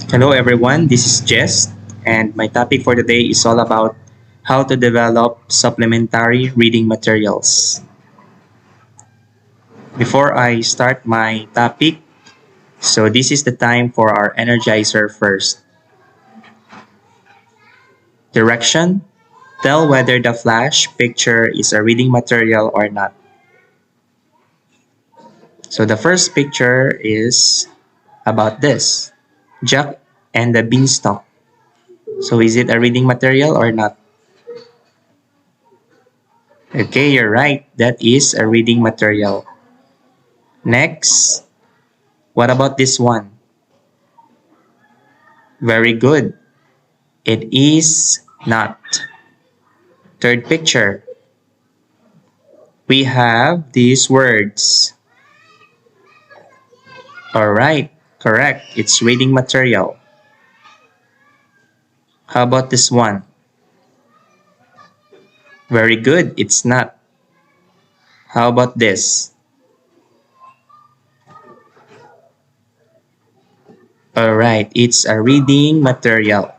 Hello everyone, this is Jess, and my topic for today is all about how to develop supplementary reading materials. Before I start my topic, so this is the time for our energizer first. Direction: tell whether the flash picture is a reading material or not. So the first picture is about this, Jack and the Beanstalk. So is it a reading material or not? Okay, you're right. That is a reading material. Next, what about this one? Very good. It is not. Third picture, we have these words. All right, correct. It's reading material. How about this one? Very good. It's not. How about this? All right, it's a reading material.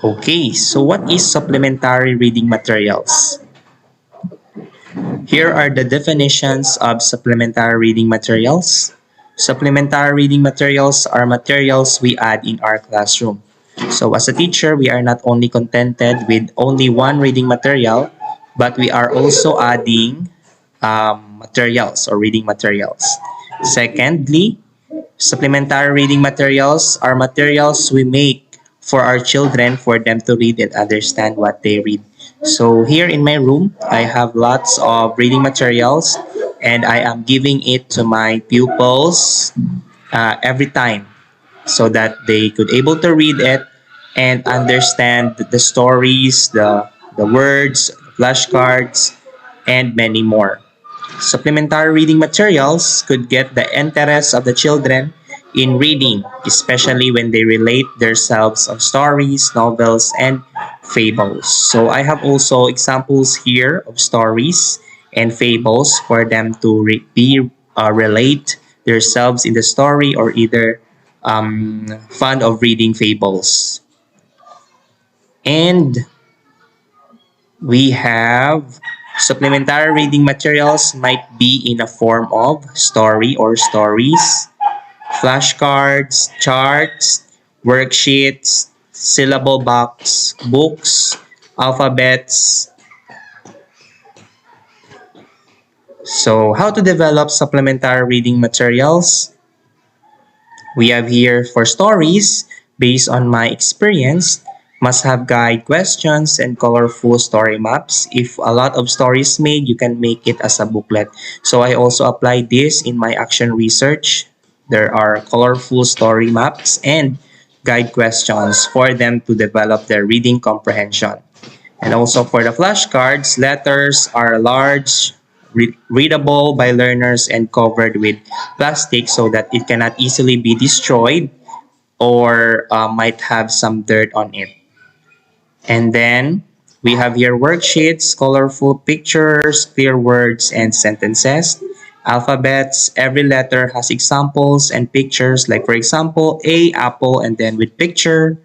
Okay, so what is supplementary reading materials? Here are the definitions of supplementary reading materials. Supplementary reading materials are materials we add in our classroom. So as a teacher, we are not only contented with only one reading material, but we are also adding materials or reading materials. Secondly, supplementary reading materials are materials we make for our children for them to read and understand what they read. So here in my room, I have lots of reading materials and I am giving it to my pupils every time so that they could able to read it and understand the stories, the words, flashcards, and many more. Supplementary reading materials could get the interest of the children in reading, especially when they relate themselves on stories, novels, and fables. So I have also examples here of stories and fables for them to relate themselves in the story or either fond of reading fables. And we have supplementary reading materials might be in a form of story or stories, flashcards, charts, worksheets, syllable box, books, alphabets. So how to develop supplementary reading materials? We have here for stories, based on my experience, must have guide questions and colorful story maps. If a lot of stories made, you can make it as a booklet. So I also applied this in my action research. There are colorful story maps and guide questions for them to develop their reading comprehension. And also for the flashcards, letters are large, readable by learners and covered with plastic so that it cannot easily be destroyed or might have some dirt on it. And then we have here worksheets, colorful pictures, clear words and sentences, alphabets. Every letter has examples and pictures, like for example, A, apple, and then with picture,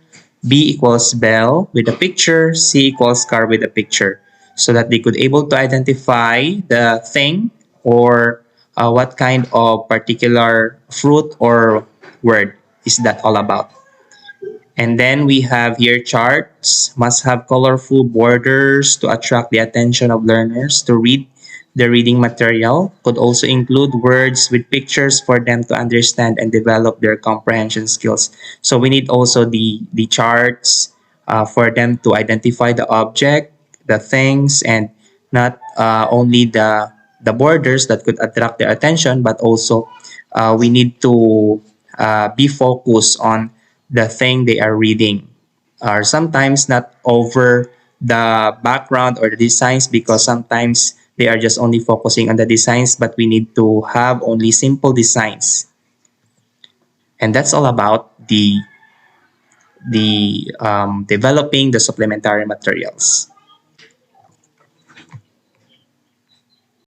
B equals bell with a picture, C equals car with a picture, so that they could able to identify the thing or what kind of particular fruit or word is that all about. And then we have here charts, must have colorful borders to attract the attention of learners to read the reading material. Could also include words with pictures for them to understand and develop their comprehension skills. So we need also the charts for them to identify the object, the things, and not only the borders that could attract their attention, but also we need to be focused on the thing they are reading, or sometimes not over the background or the designs, because sometimes they are just only focusing on the designs, but we need to have only simple designs. And that's all about the developing the supplementary materials.